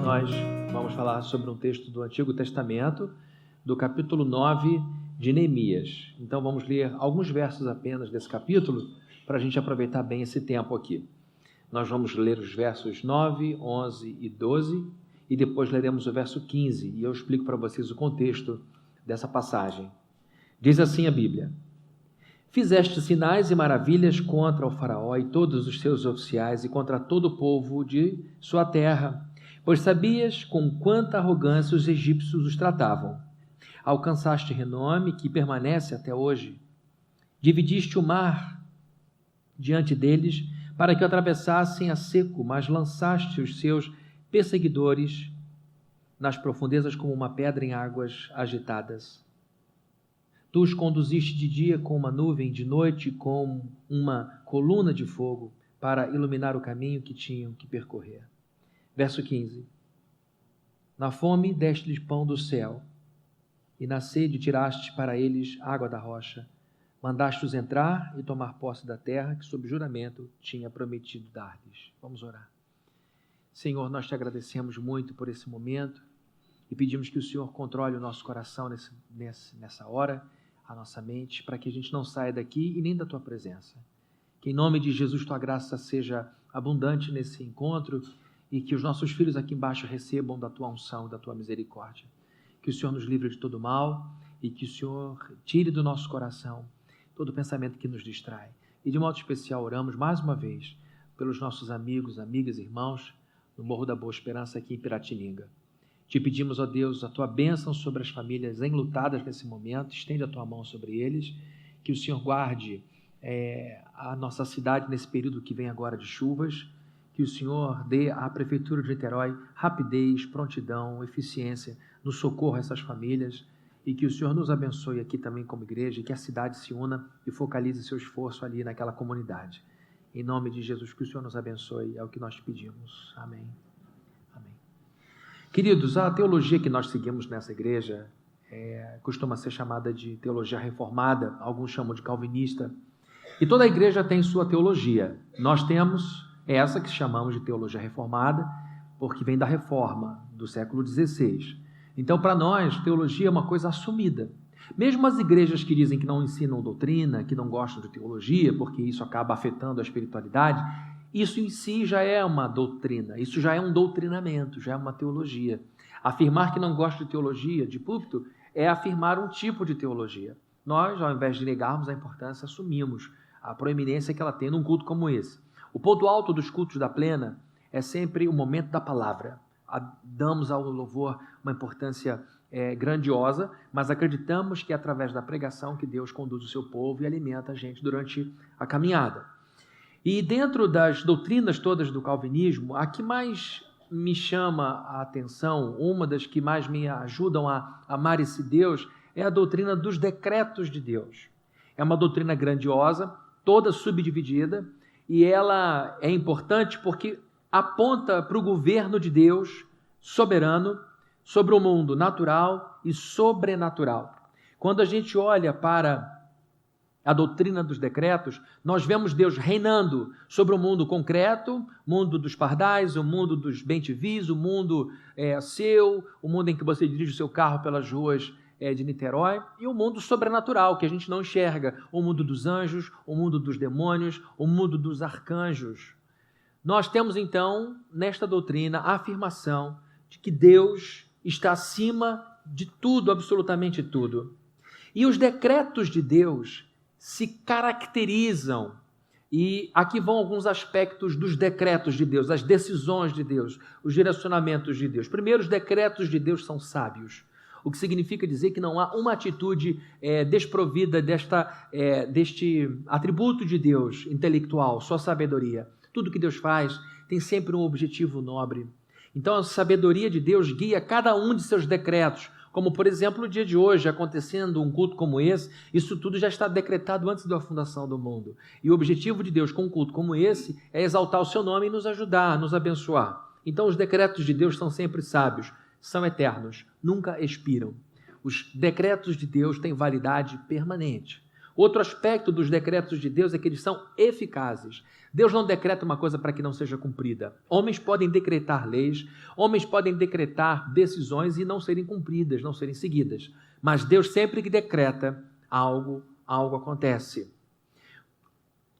nós vamos falar sobre um texto do Antigo Testamento, do capítulo 9 de Neemias. Então vamos ler alguns versos apenas desse capítulo, para a gente aproveitar bem esse tempo aqui. Nós vamos ler os versos 9, 11 e 12, e depois leremos o verso 15, e eu explico para vocês o contexto dessa passagem. Diz assim a Bíblia: Fizeste sinais e maravilhas contra o faraó e todos os seus oficiais e contra todo o povo de sua terra, pois sabias com quanta arrogância os egípcios os tratavam. Alcançaste renome que permanece até hoje. Dividiste o mar diante deles para que o atravessassem a seco, mas lançaste os seus perseguidores nas profundezas como uma pedra em águas agitadas. Tu os conduziste de dia com uma nuvem, de noite com uma coluna de fogo, para iluminar o caminho que tinham que percorrer. Verso 15. Na fome deste-lhes pão do céu, e na sede tiraste para eles água da rocha. Mandaste-os entrar e tomar posse da terra que, sob juramento, tinha prometido dar-lhes. Vamos orar. Senhor, nós te agradecemos muito por esse momento e pedimos que o Senhor controle o nosso coração nessa hora, a nossa mente, para que a gente não saia daqui e nem da tua presença. Que em nome de Jesus tua graça seja abundante nesse encontro e que os nossos filhos aqui embaixo recebam da tua unção, da tua misericórdia. Que o Senhor nos livre de todo mal e que o Senhor tire do nosso coração todo pensamento que nos distrai. E de modo especial oramos mais uma vez pelos nossos amigos, amigas e irmãos no Morro da Boa Esperança aqui em Piratininga. Te pedimos, ó Deus, a tua bênção sobre as famílias enlutadas nesse momento, estende a tua mão sobre eles, que o Senhor guarde a nossa cidade nesse período que vem agora de chuvas, que o Senhor dê à Prefeitura de Niterói rapidez, prontidão, eficiência no socorro a essas famílias e que o Senhor nos abençoe aqui também como igreja e que a cidade se una e focalize seu esforço ali naquela comunidade. Em nome de Jesus, que o Senhor nos abençoe, é o que nós te pedimos. Amém. Amém. Queridos, a teologia que nós seguimos nessa igreja costuma ser chamada de teologia reformada, alguns chamam de calvinista, e toda a igreja tem sua teologia. Nós temos essa que chamamos de teologia reformada, porque vem da reforma do século XVI. Então, para nós, teologia é uma coisa assumida. Mesmo as igrejas que dizem que não ensinam doutrina, que não gostam de teologia, porque isso acaba afetando a espiritualidade, isso em si já é uma doutrina, isso já é um doutrinamento, já é uma teologia. Afirmar que não gosta de teologia, de púlpito, é afirmar um tipo de teologia. Nós, ao invés de negarmos a importância, assumimos a proeminência que ela tem num culto como esse. O ponto alto dos cultos da plena é sempre o momento da palavra. Damos ao louvor uma importância grandiosa, mas acreditamos que é através da pregação que Deus conduz o seu povo e alimenta a gente durante a caminhada. E dentro das doutrinas todas do calvinismo, a que mais me chama a atenção, uma das que mais me ajudam a amar esse Deus, é a doutrina dos decretos de Deus. É uma doutrina grandiosa, toda subdividida, e ela é importante porque aponta para o governo de Deus soberano sobre o mundo natural e sobrenatural. Quando a gente olha para a doutrina dos decretos, nós vemos Deus reinando sobre o mundo concreto, mundo dos pardais, o mundo dos bem-te-vis, o mundo seu, o mundo em que você dirige o seu carro pelas ruas de Niterói, e o mundo sobrenatural, que a gente não enxerga, o mundo dos anjos, o mundo dos demônios, o mundo dos arcanjos. Nós temos então, nesta doutrina, a afirmação de que Deus está acima de tudo, absolutamente tudo. E os decretos de Deus se caracterizam, e aqui vão alguns aspectos dos decretos de Deus, as decisões de Deus, os direcionamentos de Deus. Primeiro, os decretos de Deus são sábios, o que significa dizer que não há uma atitude desprovida deste atributo de Deus intelectual, sua sabedoria. Tudo que Deus faz tem sempre um objetivo nobre. Então a sabedoria de Deus guia cada um de seus decretos, como por exemplo no dia de hoje, acontecendo um culto como esse, isso tudo já está decretado antes da fundação do mundo. E o objetivo de Deus com um culto como esse é exaltar o seu nome e nos ajudar, nos abençoar. Então os decretos de Deus são sempre sábios, são eternos, nunca expiram. Os decretos de Deus têm validade permanente. Outro aspecto dos decretos de Deus é que eles são eficazes. Deus não decreta uma coisa para que não seja cumprida. Homens podem decretar leis, homens podem decretar decisões e não serem cumpridas, não serem seguidas. Mas Deus sempre que decreta algo acontece.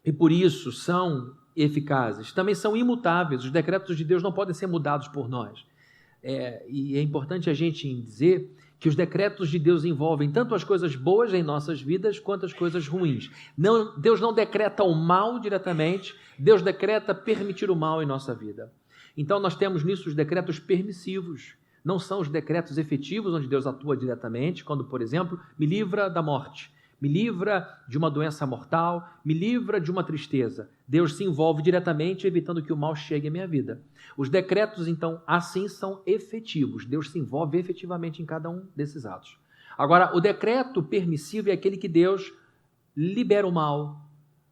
E por isso são eficazes. Também são imutáveis. Os decretos de Deus não podem ser mudados por nós. E é importante a gente dizer que os decretos de Deus envolvem tanto as coisas boas em nossas vidas quanto as coisas ruins. Deus não decreta o mal diretamente, Deus decreta permitir o mal em nossa vida. Então nós temos nisso os decretos permissivos. Não são os decretos efetivos onde Deus atua diretamente, quando, por exemplo, me livra da morte, me livra de uma doença mortal, me livra de uma tristeza. Deus se envolve diretamente, evitando que o mal chegue à minha vida. Os decretos, então, assim são efetivos. Deus se envolve efetivamente em cada um desses atos. Agora, o decreto permissivo é aquele que Deus libera o mal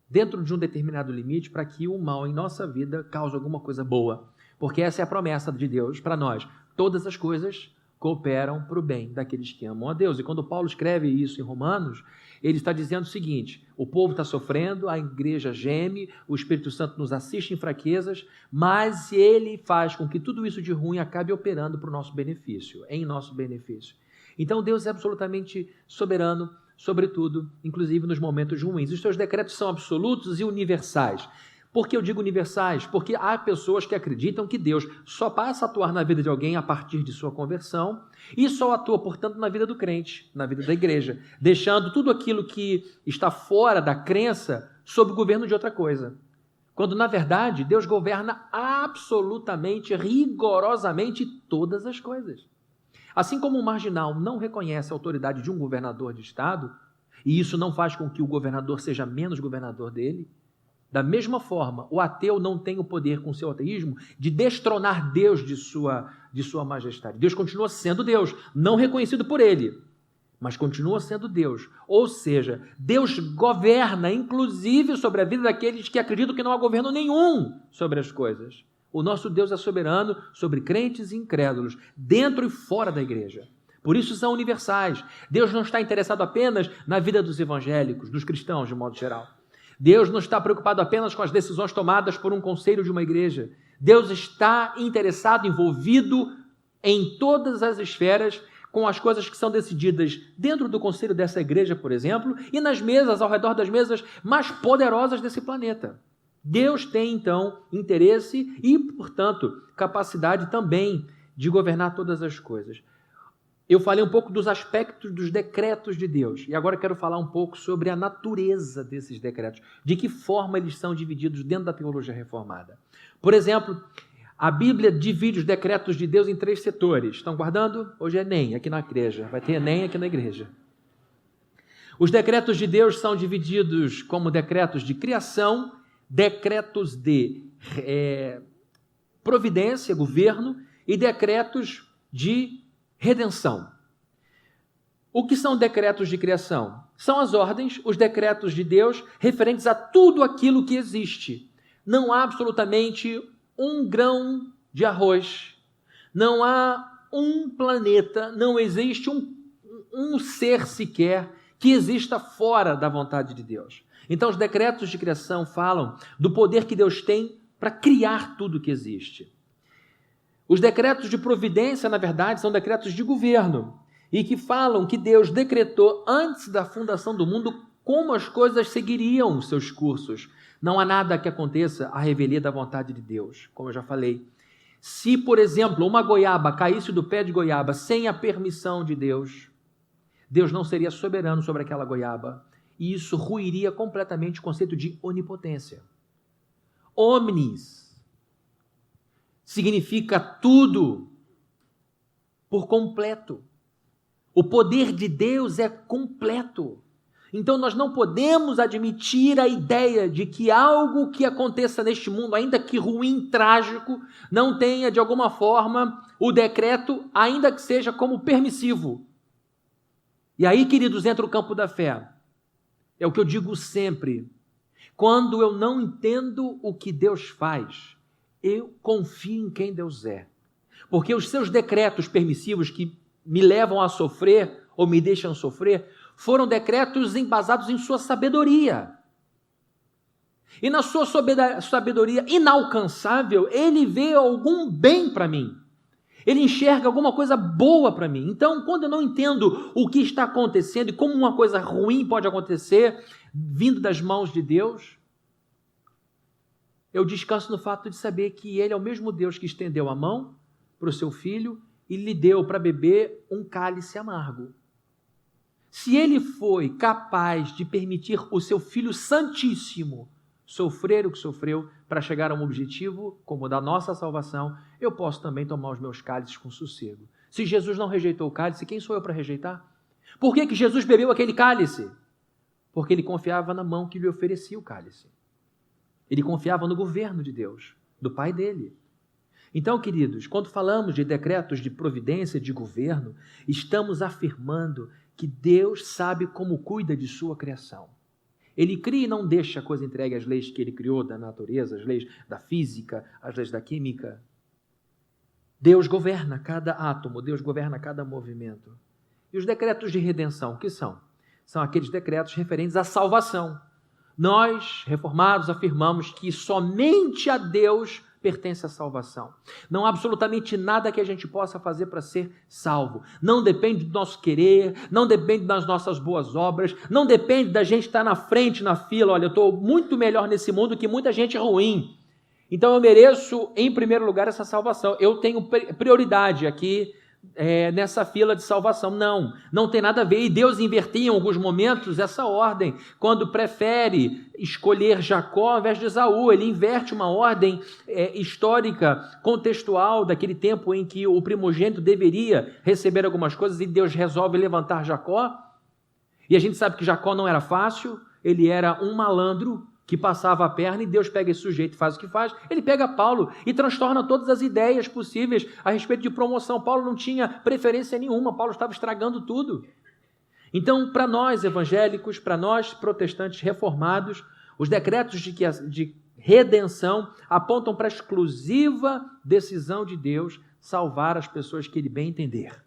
dentro de um determinado limite para que o mal em nossa vida cause alguma coisa boa. Porque essa é a promessa de Deus para nós. Todas as coisas cooperam para o bem daqueles que amam a Deus. E quando Paulo escreve isso em Romanos, ele está dizendo o seguinte: o povo está sofrendo, a igreja geme, o Espírito Santo nos assiste em fraquezas, mas ele faz com que tudo isso de ruim acabe operando para o nosso benefício, em nosso benefício. Então Deus é absolutamente soberano, sobretudo, inclusive nos momentos ruins. Os seus decretos são absolutos e universais. Por que eu digo universais? Porque há pessoas que acreditam que Deus só passa a atuar na vida de alguém a partir de sua conversão e só atua, portanto, na vida do crente, na vida da igreja, deixando tudo aquilo que está fora da crença sob o governo de outra coisa. Quando, na verdade, Deus governa absolutamente, rigorosamente todas as coisas. Assim como um marginal não reconhece a autoridade de um governador de estado, e isso não faz com que o governador seja menos governador dele, da mesma forma, o ateu não tem o poder, com seu ateísmo, de destronar Deus de sua majestade. Deus continua sendo Deus, não reconhecido por ele, mas continua sendo Deus. Ou seja, Deus governa, inclusive, sobre a vida daqueles que acreditam que não há governo nenhum sobre as coisas. O nosso Deus é soberano sobre crentes e incrédulos, dentro e fora da igreja. Por isso são universais. Deus não está interessado apenas na vida dos evangélicos, dos cristãos, de modo geral. Deus não está preocupado apenas com as decisões tomadas por um conselho de uma igreja. Deus está interessado, envolvido em todas as esferas, com as coisas que são decididas dentro do conselho dessa igreja, por exemplo, e nas mesas, ao redor das mesas mais poderosas desse planeta. Deus tem, então, interesse e, portanto, capacidade também de governar todas as coisas. Eu falei um pouco dos aspectos dos decretos de Deus e agora quero falar um pouco sobre a natureza desses decretos, de que forma eles são divididos dentro da teologia reformada. Por exemplo, a Bíblia divide os decretos de Deus em 3 setores. Estão guardando? Hoje é Enem aqui na igreja, vai ter Enem aqui na igreja. Os decretos de Deus são divididos como decretos de criação, decretos de providência, governo, e decretos de redenção. O que são decretos de criação? São as ordens, os decretos de Deus referentes a tudo aquilo que existe. Não há absolutamente um grão de arroz, não há um planeta, não existe um ser sequer que exista fora da vontade de Deus. Então os decretos de criação falam do poder que Deus tem para criar tudo que existe. Os decretos de providência, na verdade, são decretos de governo e que falam que Deus decretou antes da fundação do mundo como as coisas seguiriam os seus cursos. Não há nada que aconteça à revelia da vontade de Deus, como eu já falei. Se, por exemplo, uma goiaba caísse do pé de goiaba sem a permissão de Deus, Deus não seria soberano sobre aquela goiaba e isso ruiria completamente o conceito de onipotência. Omnis significa tudo, por completo. O poder de Deus é completo. Então nós não podemos admitir a ideia de que algo que aconteça neste mundo, ainda que ruim, trágico, não tenha de alguma forma o decreto, ainda que seja como permissivo. E aí, queridos, entra o campo da fé. É o que eu digo sempre. Quando eu não entendo o que Deus faz, eu confio em quem Deus é. Porque os seus decretos permissivos que me levam a sofrer ou me deixam sofrer foram decretos embasados em sua sabedoria. E na sua sabedoria inalcançável, ele vê algum bem para mim. Ele enxerga alguma coisa boa para mim. Então, quando eu não entendo o que está acontecendo e como uma coisa ruim pode acontecer, vindo das mãos de Deus, eu descanso no fato de saber que Ele é o mesmo Deus que estendeu a mão para o seu filho e lhe deu para beber um cálice amargo. Se Ele foi capaz de permitir o seu Filho Santíssimo sofrer o que sofreu para chegar a um objetivo como o da nossa salvação, eu posso também tomar os meus cálices com sossego. Se Jesus não rejeitou o cálice, quem sou eu para rejeitar? Por que Jesus bebeu aquele cálice? Porque ele confiava na mão que lhe oferecia o cálice. Ele confiava no governo de Deus, do Pai dele. Então, queridos, quando falamos de decretos de providência, de governo, estamos afirmando que Deus sabe como cuida de sua criação. Ele cria e não deixa a coisa entregue às leis que ele criou da natureza, as leis da física, as leis da química. Deus governa cada átomo, Deus governa cada movimento. E os decretos de redenção, o que são? São aqueles decretos referentes à salvação. Nós, reformados, afirmamos que somente a Deus pertence a salvação. Não há absolutamente nada que a gente possa fazer para ser salvo. Não depende do nosso querer, não depende das nossas boas obras, não depende da gente estar na frente, na fila. Olha, eu estou muito melhor nesse mundo que muita gente ruim. Então eu mereço, em primeiro lugar, essa salvação. Eu tenho prioridade aqui nessa fila de salvação. Não tem nada a ver. E Deus invertia em alguns momentos essa ordem. Quando prefere escolher Jacó ao invés de Esaú, ele inverte uma ordem histórica, contextual, daquele tempo em que o primogênito deveria receber algumas coisas e Deus resolve levantar Jacó. E a gente sabe que Jacó não era fácil, ele era um malandro que passava a perna, e Deus pega esse sujeito e faz o que faz. Ele pega Paulo e transtorna todas as ideias possíveis a respeito de promoção. Paulo não tinha preferência nenhuma, Paulo estava estragando tudo. Então, para nós evangélicos, para nós protestantes reformados, os decretos de redenção apontam para a exclusiva decisão de Deus salvar as pessoas que Ele bem entender.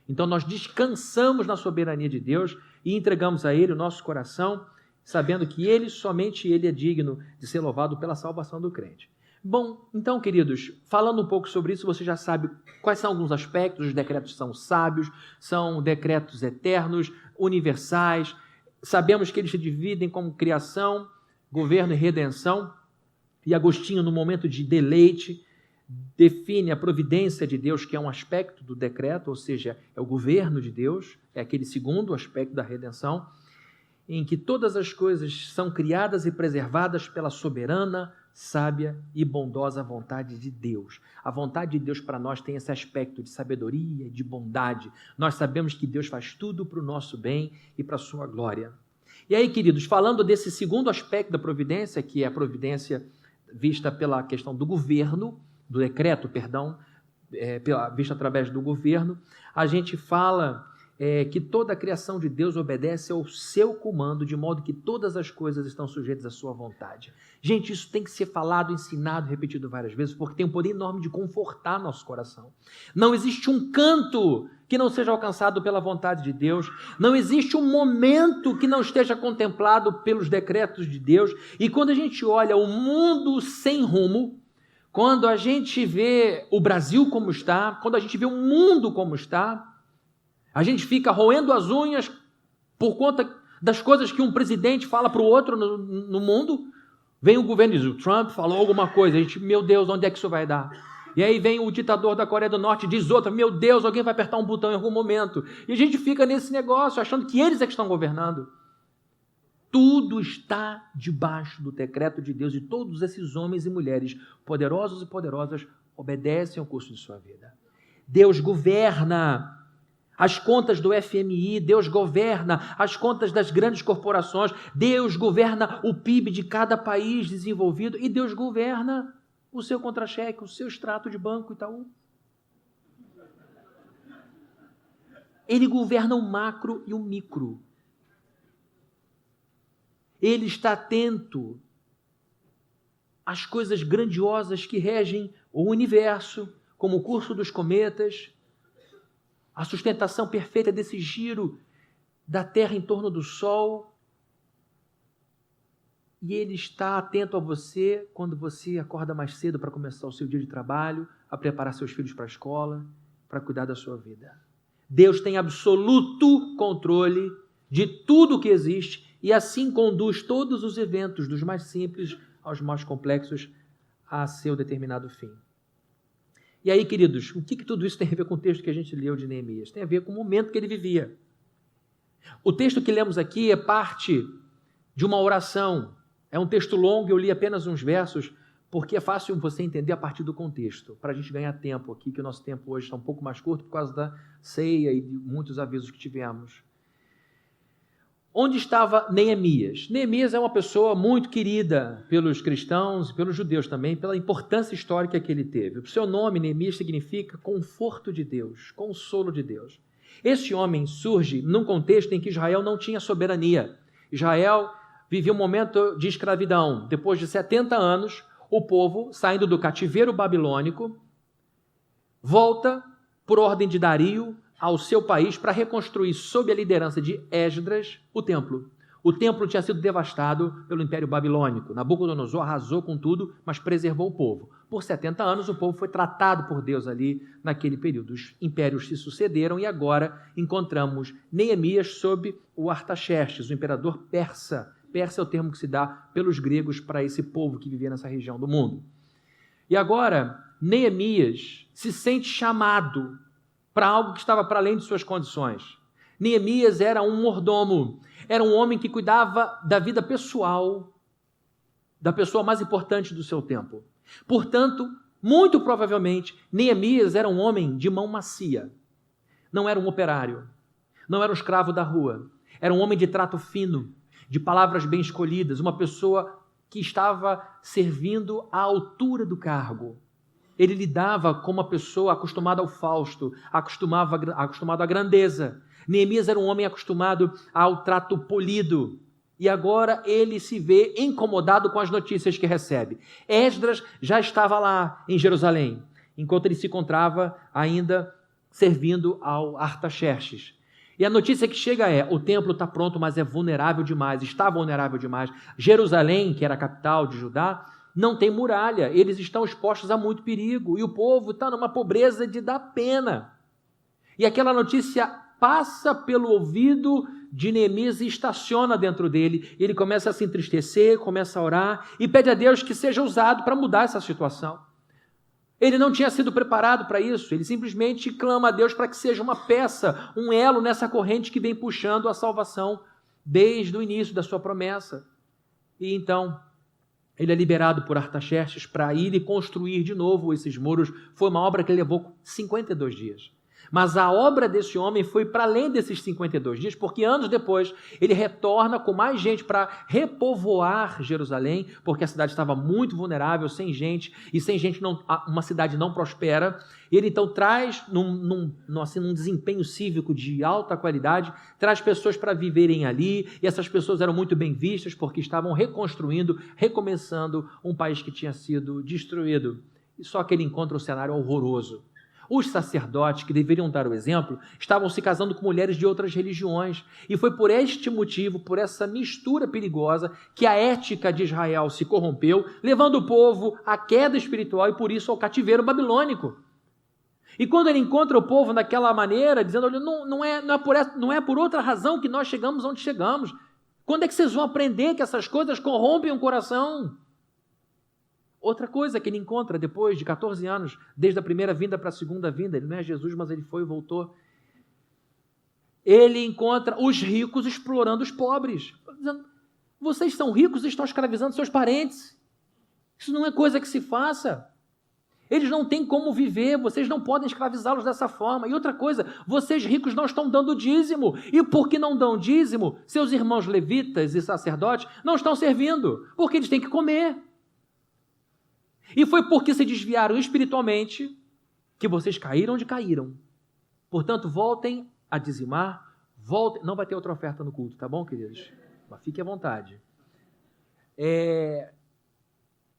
Então, nós descansamos na soberania de Deus e entregamos a Ele o nosso coração, sabendo que somente Ele é digno de ser louvado pela salvação do crente. Bom, então, queridos, falando um pouco sobre isso, você já sabe quais são alguns aspectos. Os decretos são sábios, são decretos eternos, universais. Sabemos que eles se dividem como criação, governo e redenção. E Agostinho, no momento de deleite, define a providência de Deus, que é um aspecto do decreto, ou seja, é o governo de Deus, é aquele segundo aspecto da redenção, em que todas as coisas são criadas e preservadas pela soberana, sábia e bondosa vontade de Deus. A vontade de Deus para nós tem esse aspecto de sabedoria, de bondade. Nós sabemos que Deus faz tudo para o nosso bem e para a sua glória. E aí, queridos, falando desse segundo aspecto da providência, que é a providência vista pela questão do governo, do decreto, vista através do governo, a gente fala que toda a criação de Deus obedece ao seu comando, de modo que todas as coisas estão sujeitas à sua vontade. Gente, isso tem que ser falado, ensinado, repetido várias vezes, porque tem um poder enorme de confortar nosso coração. Não existe um canto que não seja alcançado pela vontade de Deus, não existe um momento que não esteja contemplado pelos decretos de Deus, e quando a gente olha o mundo sem rumo, quando a gente vê o Brasil como está, quando a gente vê o mundo como está, a gente fica roendo as unhas por conta das coisas que um presidente fala para o outro no mundo. Vem o governo e diz, o Trump falou alguma coisa, a gente, meu Deus, onde é que isso vai dar? E aí vem o ditador da Coreia do Norte e diz outra, meu Deus, alguém vai apertar um botão em algum momento. E a gente fica nesse negócio, achando que eles é que estão governando. Tudo está debaixo do decreto de Deus, e todos esses homens e mulheres, poderosos e poderosas, obedecem ao curso de sua vida. Deus governa as contas do FMI, Deus governa as contas das grandes corporações, Deus governa o PIB de cada país desenvolvido, e Deus governa o seu contra-cheque, o seu extrato de banco Itaú. Ele governa o macro e o micro. Ele está atento às coisas grandiosas que regem o universo, como o curso dos cometas, a sustentação perfeita desse giro da terra em torno do sol, e Ele está atento a você quando você acorda mais cedo para começar o seu dia de trabalho, a preparar seus filhos para a escola, para cuidar da sua vida. Deus tem absoluto controle de tudo que existe e assim conduz todos os eventos, dos mais simples aos mais complexos, a seu determinado fim. E aí, queridos, o que tudo isso tem a ver com o texto que a gente leu de Neemias? Tem a ver com o momento que ele vivia. O texto que lemos aqui é parte de uma oração. É um texto longo, eu li apenas uns versos, porque é fácil você entender a partir do contexto, para a gente ganhar tempo aqui, que o nosso tempo hoje está um pouco mais curto por causa da ceia e de muitos avisos que tivemos. Onde estava Neemias? Neemias é uma pessoa muito querida pelos cristãos e pelos judeus também, pela importância histórica que ele teve. O seu nome, Neemias, significa conforto de Deus, consolo de Deus. Este homem surge num contexto em que Israel não tinha soberania. Israel vivia um momento de escravidão. Depois de 70 anos, o povo, saindo do cativeiro babilônico, volta, por ordem de Dario, ao seu país para reconstruir, sob a liderança de Esdras, o templo. O templo tinha sido devastado pelo Império Babilônico. Nabucodonosor arrasou com tudo, mas preservou o povo. Por 70 anos, o povo foi tratado por Deus ali naquele período. Os impérios se sucederam e agora encontramos Neemias sob o Artaxerxes, o imperador persa. Persa é o termo que se dá pelos gregos para esse povo que vivia nessa região do mundo. E agora, Neemias se sente chamado para algo que estava para além de suas condições. Neemias era um mordomo, era um homem que cuidava da vida pessoal da pessoa mais importante do seu tempo. Portanto, muito provavelmente, Neemias era um homem de mão macia. Não era um operário, não era um escravo da rua, era um homem de trato fino, de palavras bem escolhidas, uma pessoa que estava servindo à altura do cargo. Ele lidava com uma pessoa acostumada ao fausto, acostumado à grandeza. Neemias era um homem acostumado ao trato polido. E agora ele se vê incomodado com as notícias que recebe. Esdras já estava lá em Jerusalém, enquanto ele se encontrava ainda servindo ao Artaxerxes. E a notícia que chega é: o templo está pronto, mas é vulnerável demais, está vulnerável demais. Jerusalém, que era a capital de Judá, não tem muralha, eles estão expostos a muito perigo, e o povo está numa pobreza de dar pena. E aquela notícia passa pelo ouvido de Neemias e estaciona dentro dele. Ele começa a se entristecer, começa a orar e pede a Deus que seja usado para mudar essa situação. Ele não tinha sido preparado para isso, ele simplesmente clama a Deus para que seja uma peça, um elo nessa corrente que vem puxando a salvação desde o início da sua promessa. E então ele é liberado por Artaxerxes para ir e construir de novo esses muros. Foi uma obra que levou 52 dias. Mas a obra desse homem foi para além desses 52 dias, porque anos depois ele retorna com mais gente para repovoar Jerusalém, porque a cidade estava muito vulnerável, sem gente, e sem gente uma cidade não prospera. Ele então traz, num desempenho cívico de alta qualidade, traz pessoas para viverem ali, e essas pessoas eram muito bem vistas, porque estavam reconstruindo, recomeçando um país que tinha sido destruído. E só que ele encontra um cenário horroroso. Os sacerdotes, que deveriam dar o exemplo, estavam se casando com mulheres de outras religiões. E foi por este motivo, por essa mistura perigosa, que a ética de Israel se corrompeu, levando o povo à queda espiritual e, por isso, ao cativeiro babilônico. E quando ele encontra o povo daquela maneira, dizendo: olha, não é por outra razão que nós chegamos onde chegamos. Quando é que vocês vão aprender que essas coisas corrompem o coração? Outra coisa que ele encontra depois de 14 anos, desde a primeira vinda para a segunda vinda, ele não é Jesus, mas ele foi e voltou. Ele encontra os ricos explorando os pobres. Dizendo: vocês são ricos e estão escravizando seus parentes. Isso não é coisa que se faça. Eles não têm como viver, vocês não podem escravizá-los dessa forma. E outra coisa, vocês ricos não estão dando dízimo. E por que não dão dízimo, seus irmãos levitas e sacerdotes não estão servindo, porque eles têm que comer. E foi porque se desviaram espiritualmente que vocês caíram onde caíram. Portanto, voltem a dizimar, não vai ter outra oferta no culto, tá bom, queridos? Mas fique à vontade.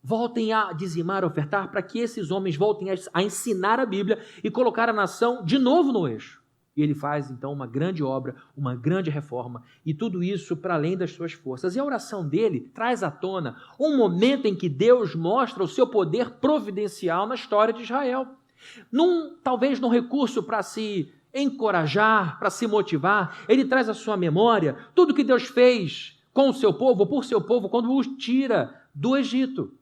Voltem a dizimar, a ofertar, para que esses homens voltem a ensinar a Bíblia e colocar a nação de novo no eixo. E ele faz, então, uma grande obra, uma grande reforma, e tudo isso para além das suas forças. E a oração dele traz à tona um momento em que Deus mostra o seu poder providencial na história de Israel. Talvez num recurso para se encorajar, para se motivar, ele traz à sua memória tudo que Deus fez com o seu povo, por seu povo, quando os tira do Egito.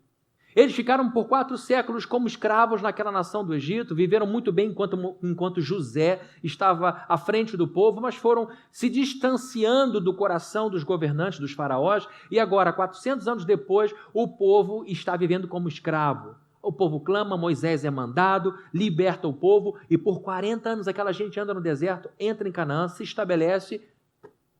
Eles ficaram por 4 séculos como escravos naquela nação do Egito, viveram muito bem enquanto José estava à frente do povo, mas foram se distanciando do coração dos governantes, dos faraós, e agora, 400 anos depois, o povo está vivendo como escravo. O povo clama, Moisés é mandado, liberta o povo, e por 40 anos aquela gente anda no deserto, entra em Canaã, se estabelece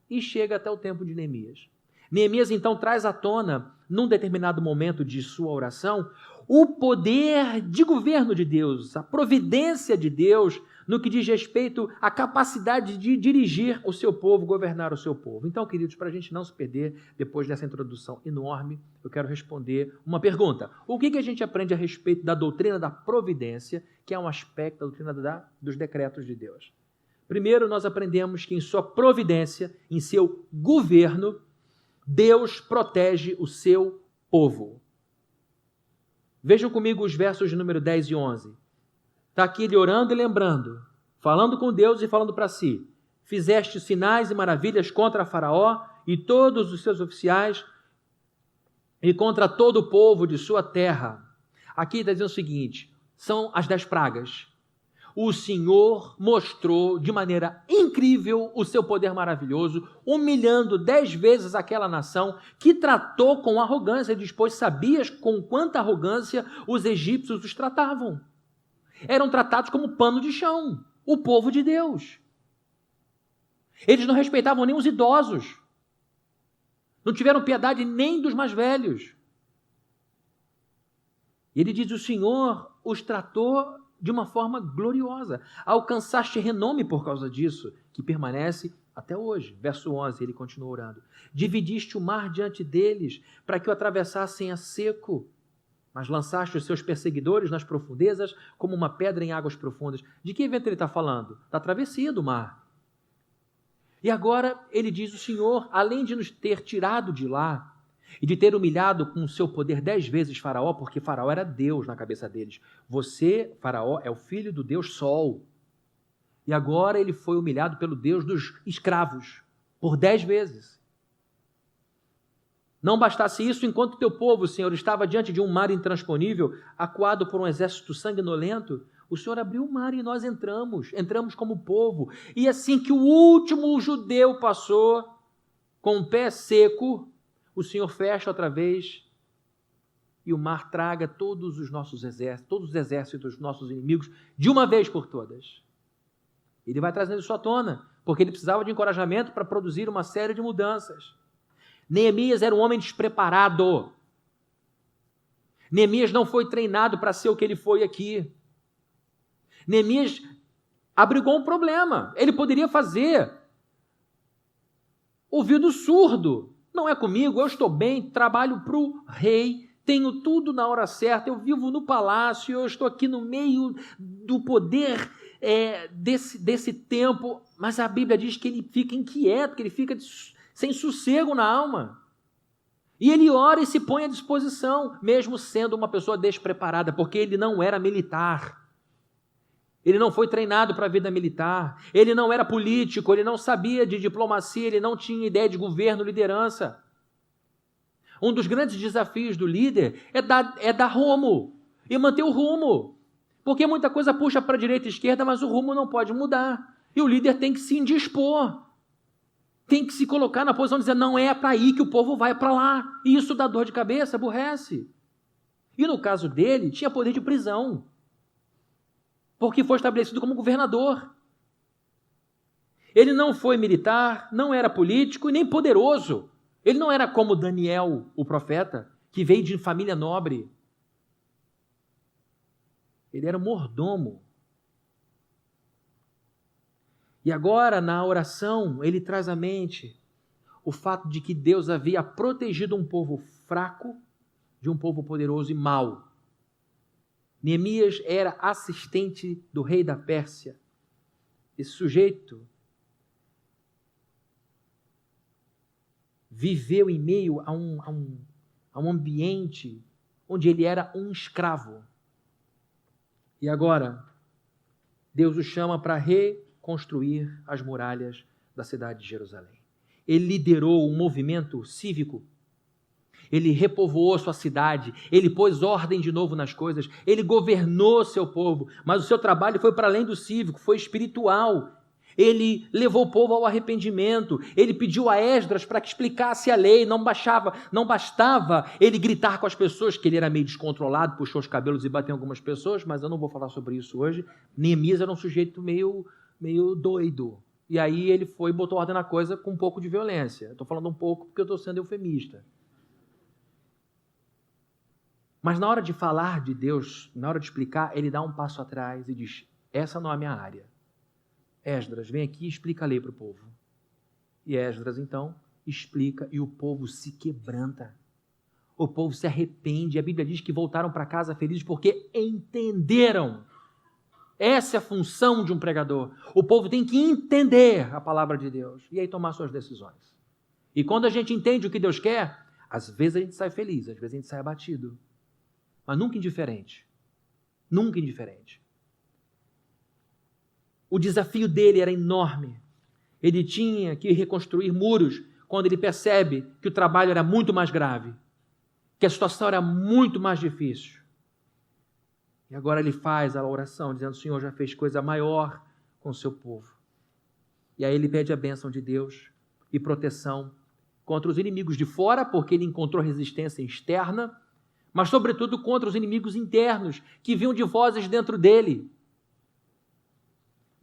e chega até o tempo de Neemias. Neemias então traz à tona, num determinado momento de sua oração, o poder de governo de Deus, a providência de Deus no que diz respeito à capacidade de dirigir o seu povo, governar o seu povo. Então, queridos, para a gente não se perder, depois dessa introdução enorme, eu quero responder uma pergunta. O que a gente aprende a respeito da doutrina da providência, que é um aspecto da doutrina dos decretos de Deus? Primeiro, nós aprendemos que em sua providência, em seu governo, Deus protege o seu povo. Vejam comigo os versos de número 10 e 11. Está aqui ele orando e lembrando, falando com Deus e falando para si. Fizeste sinais e maravilhas contra Faraó e todos os seus oficiais e contra todo o povo de sua terra. Aqui está dizendo o seguinte, são as 10 pragas. O Senhor mostrou de maneira incrível o seu poder maravilhoso, humilhando 10 vezes aquela nação que tratou com arrogância. Ele diz, pois sabias com quanta arrogância os egípcios os tratavam. Eram tratados como pano de chão, o povo de Deus. Eles não respeitavam nem os idosos. Não tiveram piedade nem dos mais velhos. E ele diz, o Senhor os tratou de uma forma gloriosa. Alcançaste renome por causa disso, que permanece até hoje. Verso 11, ele continua orando. Dividiste o mar diante deles, para que o atravessassem a seco, mas lançaste os seus perseguidores nas profundezas, como uma pedra em águas profundas. De que evento ele está falando? Da travessia do mar. E agora ele diz, o Senhor, além de nos ter tirado de lá, e de ter humilhado com o seu poder 10 vezes Faraó, porque Faraó era Deus na cabeça deles. Você, Faraó, é o filho do Deus Sol. E agora ele foi humilhado pelo Deus dos escravos, por 10 vezes. Não bastasse isso, enquanto teu povo, Senhor, estava diante de um mar intransponível, acuado por um exército sanguinolento, o Senhor abriu o mar e nós entramos como povo. E assim que o último judeu passou, com o pé seco, o Senhor fecha outra vez e o mar traga todos os nossos exércitos, todos os exércitos dos nossos inimigos, de uma vez por todas. Ele vai trazendo isso à tona, porque ele precisava de encorajamento para produzir uma série de mudanças. Neemias era um homem despreparado. Neemias não foi treinado para ser o que ele foi aqui. Neemias abrigou um problema. Ele poderia fazer ouvido surdo. Não é comigo, eu estou bem, trabalho para o rei, tenho tudo na hora certa, eu vivo no palácio, eu estou aqui no meio do poder desse tempo, mas a Bíblia diz que ele fica inquieto, que ele fica sem sossego na alma. E ele ora e se põe à disposição, mesmo sendo uma pessoa despreparada, porque ele não era militar. Ele não foi treinado para a vida militar, ele não era político, ele não sabia de diplomacia, ele não tinha ideia de governo, liderança. Um dos grandes desafios do líder é dar rumo e manter o rumo, porque muita coisa puxa para a direita e esquerda, mas o rumo não pode mudar. E o líder tem que se indispor, tem que se colocar na posição de dizer, não é para aí que o povo vai para lá. E isso dá dor de cabeça, aborrece. E no caso dele, tinha poder de prisão, porque foi estabelecido como governador. Ele não foi militar, não era político e nem poderoso. Ele não era como Daniel, o profeta, que veio de família nobre. Ele era mordomo. E agora, na oração, ele traz à mente o fato de que Deus havia protegido um povo fraco de um povo poderoso e mau. Neemias era assistente do rei da Pérsia. Esse sujeito viveu em meio a um ambiente onde ele era um escravo. E agora, Deus o chama para reconstruir as muralhas da cidade de Jerusalém. Ele liderou um movimento cívico. Ele repovoou sua cidade, ele pôs ordem de novo nas coisas, ele governou seu povo, mas o seu trabalho foi para além do cívico, foi espiritual. Ele levou o povo ao arrependimento, ele pediu a Esdras para que explicasse a lei, não bastava ele gritar com as pessoas, que ele era meio descontrolado, puxou os cabelos e bateu em algumas pessoas, mas eu não vou falar sobre isso hoje. Neemias era um sujeito meio doido, e aí ele foi e botou ordem na coisa com um pouco de violência. Estou falando um pouco porque eu estou sendo eufemista. Mas na hora de falar de Deus, na hora de explicar, ele dá um passo atrás e diz: essa não é a minha área. Esdras, vem aqui e explica a lei para o povo. E Esdras, então, explica e o povo se quebranta. O povo se arrepende. A Bíblia diz que voltaram para casa felizes porque entenderam. Essa é a função de um pregador. O povo tem que entender a palavra de Deus e aí tomar suas decisões. E quando a gente entende o que Deus quer, às vezes a gente sai feliz, às vezes a gente sai abatido. Mas nunca indiferente. Nunca indiferente. O desafio dele era enorme. Ele tinha que reconstruir muros quando ele percebe que o trabalho era muito mais grave, que a situação era muito mais difícil. E agora ele faz a oração, dizendo: o Senhor já fez coisa maior com o seu povo. E aí ele pede a bênção de Deus e proteção contra os inimigos de fora, porque ele encontrou resistência externa, mas sobretudo contra os inimigos internos, que vinham de vozes dentro dele.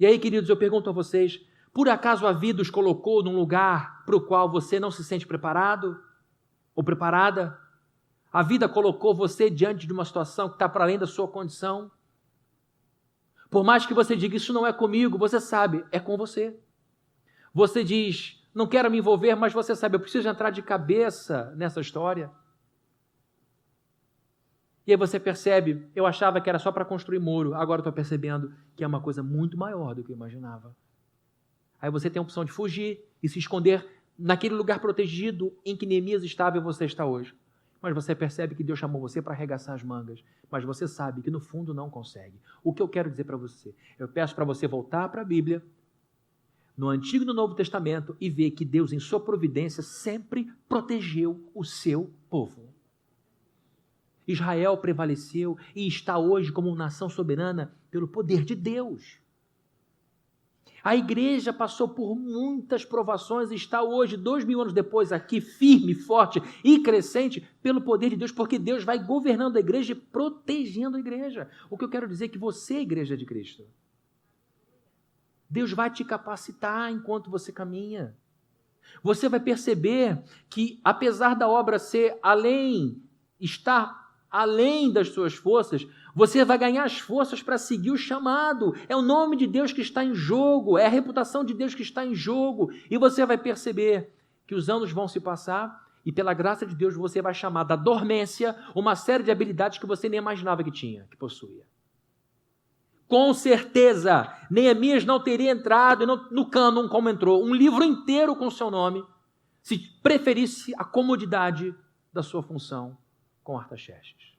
E aí, queridos, eu pergunto a vocês, por acaso a vida os colocou num lugar para o qual você não se sente preparado ou preparada? A vida colocou você diante de uma situação que está para além da sua condição? Por mais que você diga: isso não é comigo, você sabe, é com você. Você diz: não quero me envolver, mas você sabe, eu preciso entrar de cabeça nessa história. E aí você percebe: eu achava que era só para construir muro, agora estou percebendo que é uma coisa muito maior do que eu imaginava. Aí você tem a opção de fugir e se esconder naquele lugar protegido em que Neemias estava e você está hoje. Mas você percebe que Deus chamou você para arregaçar as mangas, mas você sabe que no fundo não consegue. O que eu quero dizer para você? Eu peço para você voltar para a Bíblia, no Antigo e no Novo Testamento, e ver que Deus, em sua providência, sempre protegeu o seu povo. Israel prevaleceu e está hoje como nação soberana pelo poder de Deus. A igreja passou por muitas provações e está hoje, 2000 anos depois, aqui firme, forte e crescente pelo poder de Deus, porque Deus vai governando a igreja e protegendo a igreja. O que eu quero dizer é que você é a igreja de Cristo. Deus vai te capacitar enquanto você caminha. Você vai perceber que, apesar da obra ser estar além das suas forças, você vai ganhar as forças para seguir o chamado. É o nome de Deus que está em jogo, é a reputação de Deus que está em jogo. E você vai perceber que os anos vão se passar e, pela graça de Deus, você vai chamar da dormência uma série de habilidades que você nem imaginava que tinha, que possuía. Com certeza, Neemias não teria entrado no cânon como entrou, um livro inteiro com seu nome, se preferisse a comodidade da sua função com Artaxerxes.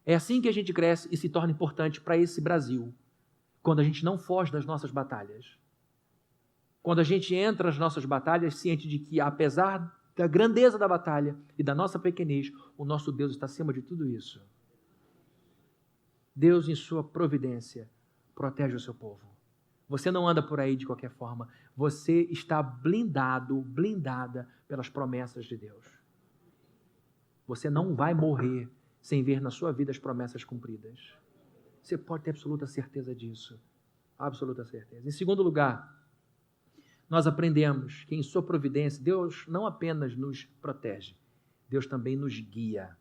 É assim que a gente cresce e se torna importante para esse Brasil, quando a gente não foge das nossas batalhas. Quando a gente entra nas nossas batalhas ciente de que, apesar da grandeza da batalha e da nossa pequenez, o nosso Deus está acima de tudo isso. Deus, em sua providência, protege o seu povo. Você não anda por aí de qualquer forma. Você está blindado, blindada pelas promessas de Deus. Você não vai morrer sem ver na sua vida as promessas cumpridas. Você pode ter absoluta certeza disso. Absoluta certeza. Em segundo lugar, nós aprendemos que em sua providência, Deus não apenas nos protege, Deus também nos guia,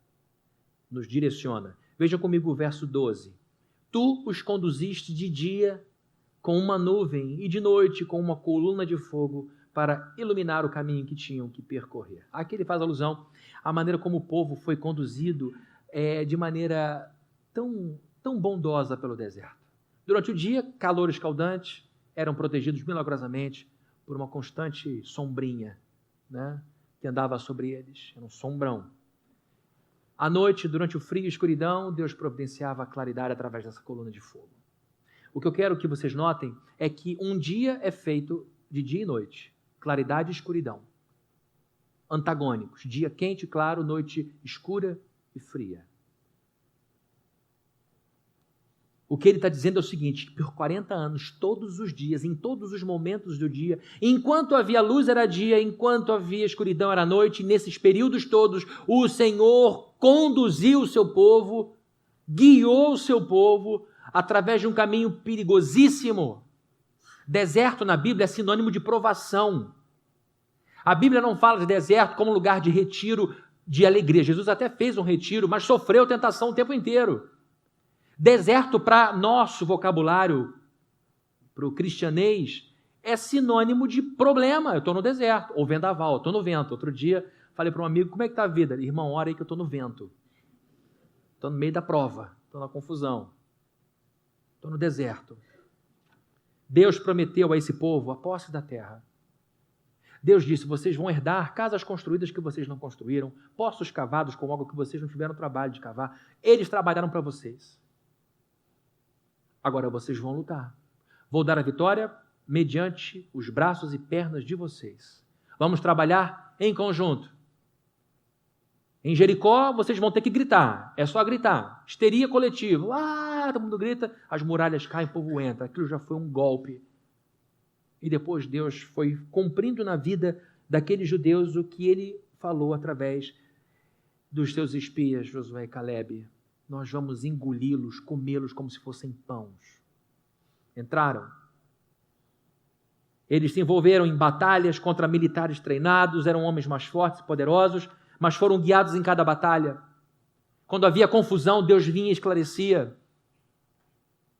nos direciona. Veja comigo o verso 12. Tu os conduziste de dia com uma nuvem e de noite com uma coluna de fogo para iluminar o caminho que tinham que percorrer. Aqui ele faz alusão à maneira como o povo foi conduzido de maneira tão bondosa pelo deserto. Durante o dia, calor escaldante, eram protegidos milagrosamente por uma constante sombrinha, né, que andava sobre eles, era um sombrão. À noite, durante o frio e a escuridão, Deus providenciava a claridade através dessa coluna de fogo. O que eu quero que vocês notem é que um dia é feito de dia e noite, claridade e escuridão, antagônicos, dia quente e claro, noite escura e fria. O que ele está dizendo é o seguinte: por 40 anos, todos os dias, em todos os momentos do dia, enquanto havia luz era dia, enquanto havia escuridão era noite, e nesses períodos todos, o Senhor conduziu o seu povo, guiou o seu povo através de um caminho perigosíssimo. Deserto na Bíblia é sinônimo de provação. A Bíblia não fala de deserto como lugar de retiro de alegria. Jesus até fez um retiro, mas sofreu tentação o tempo inteiro. Deserto, para nosso vocabulário, para o cristianês, é sinônimo de problema. Eu estou no deserto, ou vendaval, eu estou no vento. Outro dia, falei para um amigo, como é que está a vida? Irmão, ora aí que eu estou no vento. Estou no meio da prova, estou na confusão. Estou no deserto. Deus prometeu a esse povo a posse da terra. Deus disse, vocês vão herdar casas construídas que vocês não construíram, poços cavados com algo que vocês não tiveram trabalho de cavar. Eles trabalharam para vocês. Agora vocês vão lutar. Vou dar a vitória mediante os braços e pernas de vocês. Vamos trabalhar em conjunto. Em Jericó, vocês vão ter que gritar. É só gritar. Histeria coletiva. Todo mundo grita, as muralhas caem, o povo entra. Aquilo já foi um golpe. E depois Deus foi cumprindo na vida daqueles judeus o que ele falou através dos seus espias, Josué e Calebe. Nós vamos engoli-los, comê-los como se fossem pães. Entraram. Eles se envolveram em batalhas contra militares treinados, eram homens mais fortes e poderosos, mas foram guiados em cada batalha. Quando havia confusão, Deus vinha e esclarecia.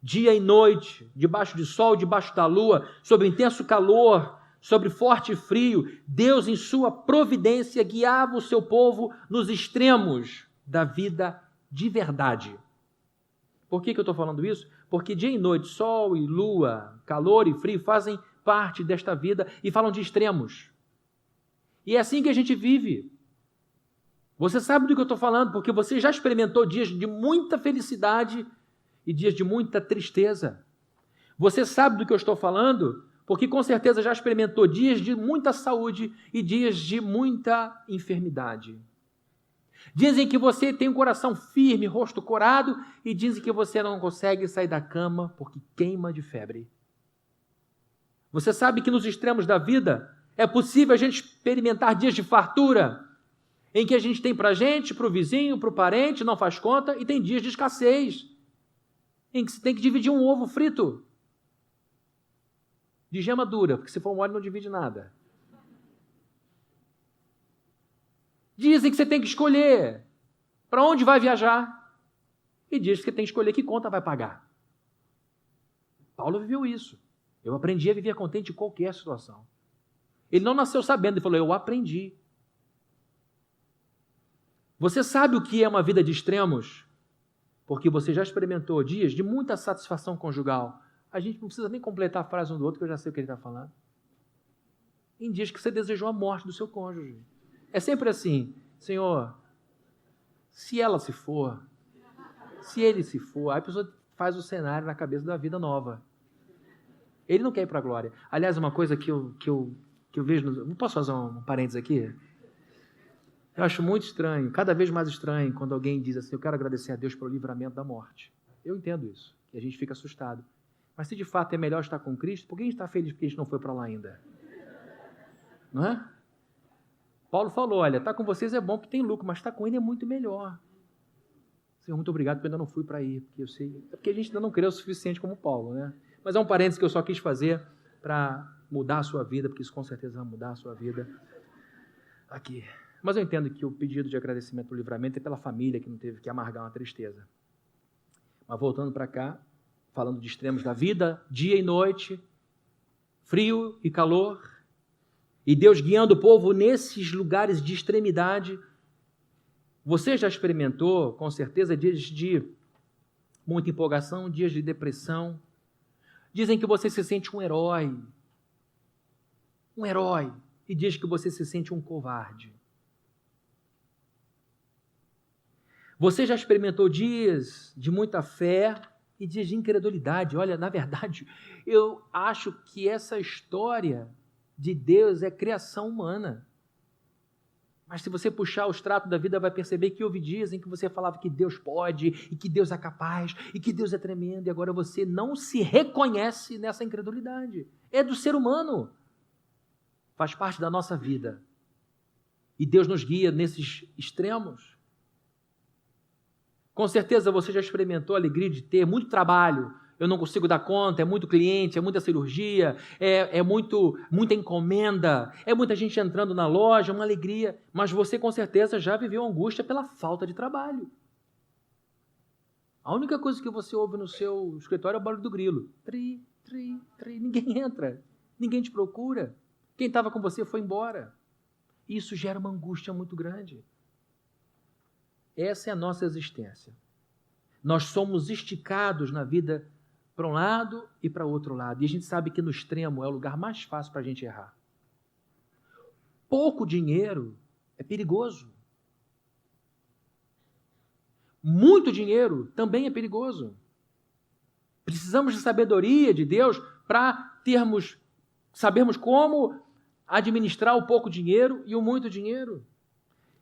Dia e noite, debaixo de sol, debaixo da lua, sob intenso calor, sobre forte frio, Deus, em sua providência, guiava o seu povo nos extremos da vida de verdade. Por que eu estou falando isso? Porque dia e noite, sol e lua, calor e frio fazem parte desta vida e falam de extremos. E é assim que a gente vive. Você sabe do que eu estou falando, porque você já experimentou dias de muita felicidade e dias de muita tristeza. Você sabe do que eu estou falando, porque com certeza já experimentou dias de muita saúde e dias de muita enfermidade. Dizem que você tem um coração firme, rosto corado, e dizem que você não consegue sair da cama porque queima de febre. Você sabe que nos extremos da vida é possível a gente experimentar dias de fartura, em que a gente tem para a gente, para o vizinho, para o parente, não faz conta, e tem dias de escassez, em que se tem que dividir um ovo frito de gema dura, porque se for mole não divide nada. Dizem que você tem que escolher para onde vai viajar, e diz que você tem que escolher que conta vai pagar. Paulo viveu isso. Eu aprendi a viver contente em qualquer situação. Ele não nasceu sabendo, ele falou, eu aprendi. Você sabe o que é uma vida de extremos? Porque você já experimentou dias de muita satisfação conjugal. A gente não precisa nem completar a frase um do outro, que eu já sei o que ele está falando. Em dias que você desejou a morte do seu cônjuge. É sempre assim, Senhor, se ela se for, se ele se for, aí a pessoa faz o cenário na cabeça da vida nova. Ele não quer ir para a glória. Aliás, uma coisa que eu vejo... Não posso fazer um parênteses aqui? Eu acho muito estranho, cada vez mais estranho, quando alguém diz assim, eu quero agradecer a Deus pelo livramento da morte. Eu entendo isso, e a gente fica assustado. Mas se de fato é melhor estar com Cristo, por que a gente está feliz porque a gente não foi para lá ainda? Não é? Paulo falou, olha, estar com vocês é bom porque tem lucro, mas estar com ele é muito melhor. Senhor, muito obrigado porque eu ainda não fui para aí, porque eu sei, é porque a gente ainda não crê o suficiente como Paulo, né? Mas é um parênteses que eu só quis fazer para mudar a sua vida, porque isso com certeza vai mudar a sua vida aqui. Mas eu entendo que o pedido de agradecimento pelo livramento é pela família que não teve que amargar uma tristeza. Mas voltando para cá, falando de extremos da vida, dia e noite, frio e calor, e Deus guiando o povo nesses lugares de extremidade. Você já experimentou, com certeza, dias de muita empolgação, dias de depressão, Dizem que você se sente um herói. Um herói. E diz que você se sente um covarde. Você já experimentou dias de muita fé e dias de incredulidade. Olha, na verdade, eu acho que essa história de Deus é criação humana. Mas se você puxar os tratos da vida, vai perceber que houve dias em que você falava que Deus pode, e que Deus é capaz, e que Deus é tremendo, e agora você não se reconhece nessa incredulidade. É do ser humano. Faz parte da nossa vida. E Deus nos guia nesses extremos. Com certeza você já experimentou a alegria de ter muito trabalho. Eu não consigo dar conta, é muito cliente, é muita cirurgia, é muita encomenda, é muita gente entrando na loja, uma alegria. Mas você com certeza já viveu angústia pela falta de trabalho. A única coisa que você ouve no seu escritório é o barulho do grilo. Tri, tri, tri. Ninguém entra, ninguém te procura. Quem estava com você foi embora. Isso gera uma angústia muito grande. Essa é a nossa existência. Nós somos esticados na vida para um lado e para outro lado. E a gente sabe que no extremo é o lugar mais fácil para a gente errar. Pouco dinheiro é perigoso. Muito dinheiro também é perigoso. Precisamos de sabedoria de Deus para sabermos como administrar o pouco dinheiro e o muito dinheiro.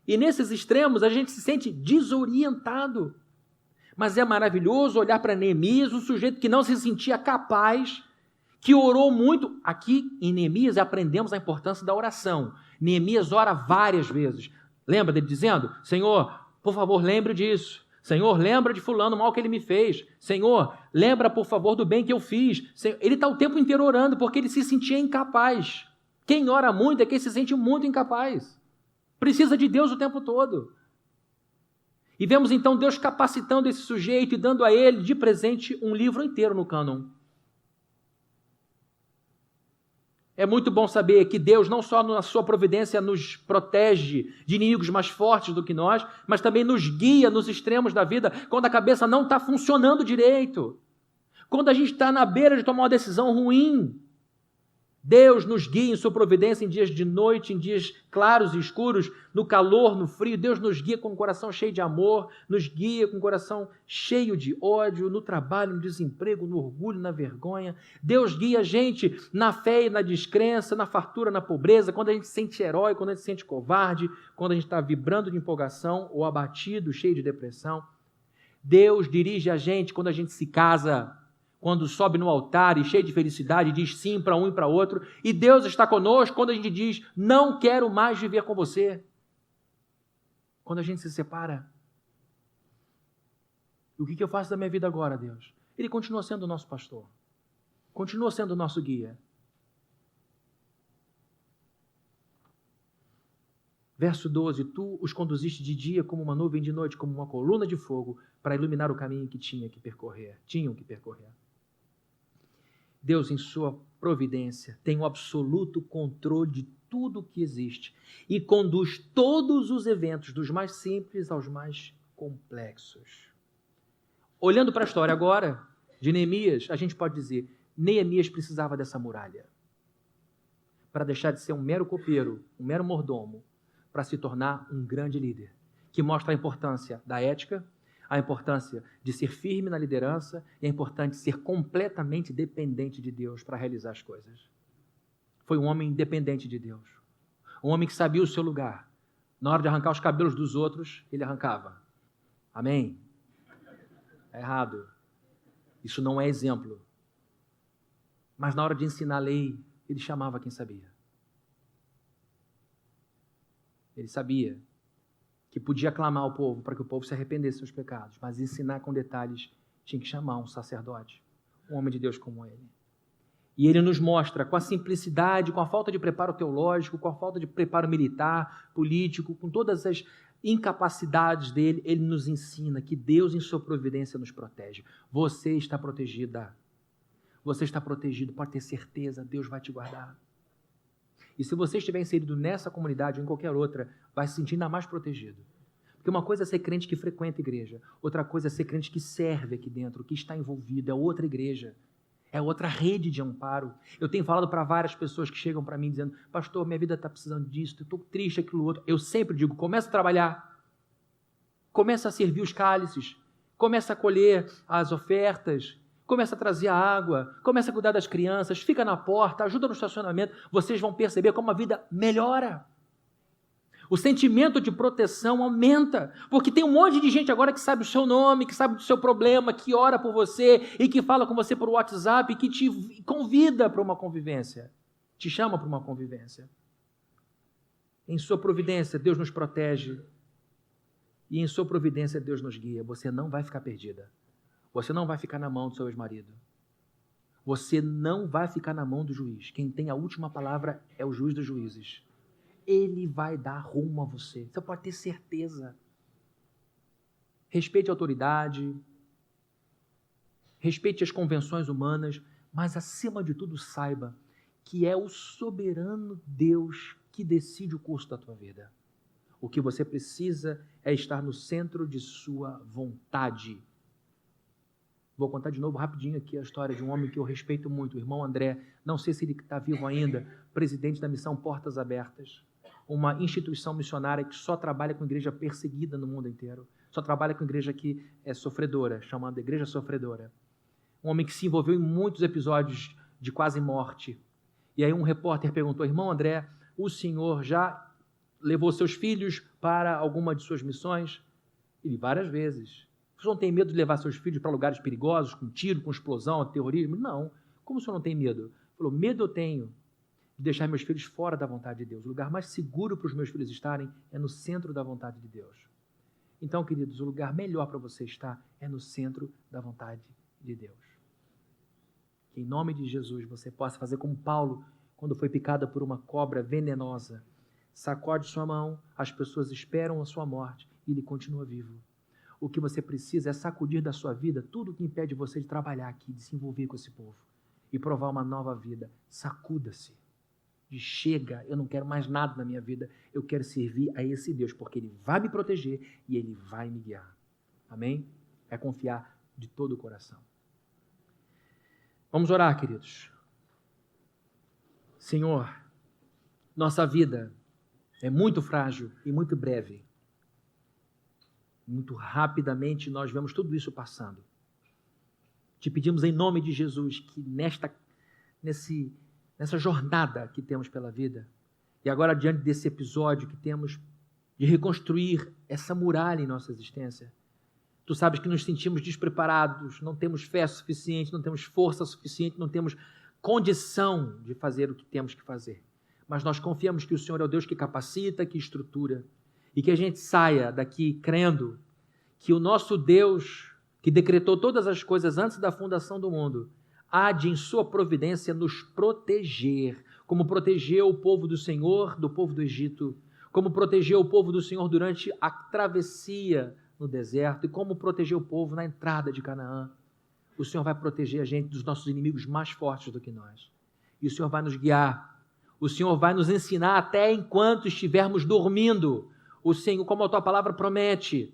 E nesses extremos a gente se sente desorientado. Mas é maravilhoso olhar para Neemias, um sujeito que não se sentia capaz, que orou muito. Aqui em Neemias aprendemos a importância da oração. Neemias ora várias vezes. Lembra dele dizendo: Senhor, por favor, lembre disso. Senhor, lembra de fulano, o mal que ele me fez. Senhor, lembra, por favor, do bem que eu fiz. Senhor, ele está o tempo inteiro orando porque ele se sentia incapaz. Quem ora muito é quem se sente muito incapaz. Precisa de Deus o tempo todo. E vemos então Deus capacitando esse sujeito e dando a ele de presente um livro inteiro no cânon. É muito bom saber que Deus não só na sua providência nos protege de inimigos mais fortes do que nós, mas também nos guia nos extremos da vida, quando a cabeça não está funcionando direito. Quando a gente está na beira de tomar uma decisão ruim. Deus nos guia em sua providência em dias de noite, em dias claros e escuros, no calor, no frio. Deus nos guia com o coração cheio de amor, nos guia com o coração cheio de ódio, no trabalho, no desemprego, no orgulho, na vergonha. Deus guia a gente na fé e na descrença, na fartura, na pobreza, quando a gente se sente herói, quando a gente se sente covarde, quando a gente está vibrando de empolgação ou abatido, cheio de depressão. Deus dirige a gente quando a gente se casa, quando sobe no altar e cheio de felicidade, diz sim para um e para outro. E Deus está conosco quando a gente diz: não quero mais viver com você. Quando a gente se separa. O que eu faço da minha vida agora, Deus? Ele continua sendo o nosso pastor. Continua sendo o nosso guia. Verso 12, tu os conduziste de dia como uma nuvem, de noite como uma coluna de fogo, para iluminar o caminho que tinham que percorrer. Deus, em sua providência, tem o absoluto controle de tudo o que existe e conduz todos os eventos, dos mais simples aos mais complexos. Olhando para a história agora de Neemias, a gente pode dizer: Neemias precisava dessa muralha para deixar de ser um mero copeiro, um mero mordomo, para se tornar um grande líder, que mostra a importância da ética, a importância de ser firme na liderança e a importância de ser completamente dependente de Deus para realizar as coisas. Foi um homem dependente de Deus. Um homem que sabia o seu lugar. Na hora de arrancar os cabelos dos outros, ele arrancava. Amém? É errado. Isso não é exemplo. Mas na hora de ensinar a lei, ele chamava quem sabia. Ele sabia que podia clamar ao povo para que o povo se arrependesse dos seus pecados, mas ensinar com detalhes tinha que chamar um sacerdote, um homem de Deus como ele. E ele nos mostra, com a simplicidade, com a falta de preparo teológico, com a falta de preparo militar, político, com todas as incapacidades dele, ele nos ensina que Deus, em sua providência, nos protege. Você está protegida. Você está protegido, pode ter certeza, Deus vai te guardar. E se você estiver inserido nessa comunidade ou em qualquer outra, vai se sentir ainda mais protegido. Porque uma coisa é ser crente que frequenta a igreja, outra coisa é ser crente que serve aqui dentro, que está envolvido, é outra igreja. É outra rede de amparo. Eu tenho falado para várias pessoas que chegam para mim dizendo, pastor, minha vida está precisando disso, eu estou triste, aquilo outro. Eu sempre digo, começa a trabalhar, começa a servir os cálices, começa a colher as ofertas, começa a trazer a água, começa a cuidar das crianças, fica na porta, ajuda no estacionamento. Vocês vão perceber como a vida melhora. O sentimento de proteção aumenta, porque tem um monte de gente agora que sabe o seu nome, que sabe do seu problema, que ora por você e que fala com você por WhatsApp e que te convida para uma convivência, te chama para uma convivência. Em sua providência, Deus nos protege e em sua providência, Deus nos guia. Você não vai ficar perdida. Você não vai ficar na mão do seu ex-marido. Você não vai ficar na mão do juiz. Quem tem a última palavra é o juiz dos juízes. Ele vai dar rumo a você. Você pode ter certeza. Respeite a autoridade, respeite as convenções humanas, mas acima de tudo saiba que é o soberano Deus que decide o curso da tua vida. O que você precisa é estar no centro de sua vontade. Vou contar de novo rapidinho aqui a história de um homem que eu respeito muito, o irmão André. Não sei se ele está vivo ainda, presidente da missão Portas Abertas. Uma instituição missionária que só trabalha com igreja perseguida no mundo inteiro. Só trabalha com igreja que é sofredora, chamada Igreja Sofredora. Um homem que se envolveu em muitos episódios de quase morte. E aí um repórter perguntou, irmão André, o senhor já levou seus filhos para alguma de suas missões? Ele, várias vezes. O senhor não tem medo de levar seus filhos para lugares perigosos, com tiro, com explosão, terrorismo? Não. Como o senhor não tem medo? Ele falou, medo eu tenho de deixar meus filhos fora da vontade de Deus. O lugar mais seguro para os meus filhos estarem é no centro da vontade de Deus. Então, queridos, o lugar melhor para você estar é no centro da vontade de Deus. Que em nome de Jesus você possa fazer como Paulo, quando foi picado por uma cobra venenosa. Sacode sua mão, as pessoas esperam a sua morte e ele continua vivo. O que você precisa é sacudir da sua vida tudo que impede você de trabalhar aqui, de se envolver com esse povo e provar uma nova vida. Sacuda-se. De chega, eu não quero mais nada na minha vida, eu quero servir a esse Deus, porque Ele vai me proteger e Ele vai me guiar. Amém? É confiar de todo o coração. Vamos orar, queridos. Senhor, nossa vida é muito frágil e muito breve. Muito rapidamente nós vemos tudo isso passando. Te pedimos em nome de Jesus que nessa jornada que temos pela vida, e agora diante desse episódio que temos de reconstruir essa muralha em nossa existência, tu sabes que nos sentimos despreparados, não temos fé suficiente, não temos força suficiente, não temos condição de fazer o que temos que fazer. Mas nós confiamos que o Senhor é o Deus que capacita, que estrutura, e que a gente saia daqui crendo que o nosso Deus, que decretou todas as coisas antes da fundação do mundo, há de, em sua providência, nos proteger, como protegeu o povo do Senhor, do povo do Egito, como protegeu o povo do Senhor durante a travessia no deserto e como protegeu o povo na entrada de Canaã. O Senhor vai proteger a gente dos nossos inimigos mais fortes do que nós. E o Senhor vai nos guiar. O Senhor vai nos ensinar até enquanto estivermos dormindo. O Senhor, como a tua palavra promete.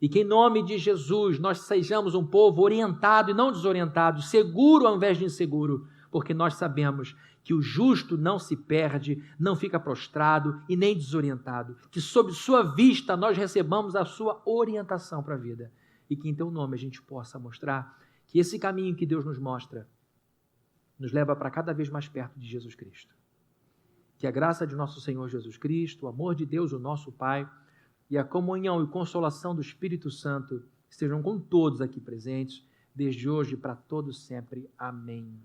E que em nome de Jesus nós sejamos um povo orientado e não desorientado, seguro ao invés de inseguro, porque nós sabemos que o justo não se perde, não fica prostrado e nem desorientado, que sob sua vista nós recebamos a sua orientação para a vida e que em teu nome a gente possa mostrar que esse caminho que Deus nos mostra nos leva para cada vez mais perto de Jesus Cristo. Que a graça de nosso Senhor Jesus Cristo, o amor de Deus, o nosso Pai, e a comunhão e consolação do Espírito Santo estejam com todos aqui presentes, desde hoje e para todos sempre. Amém.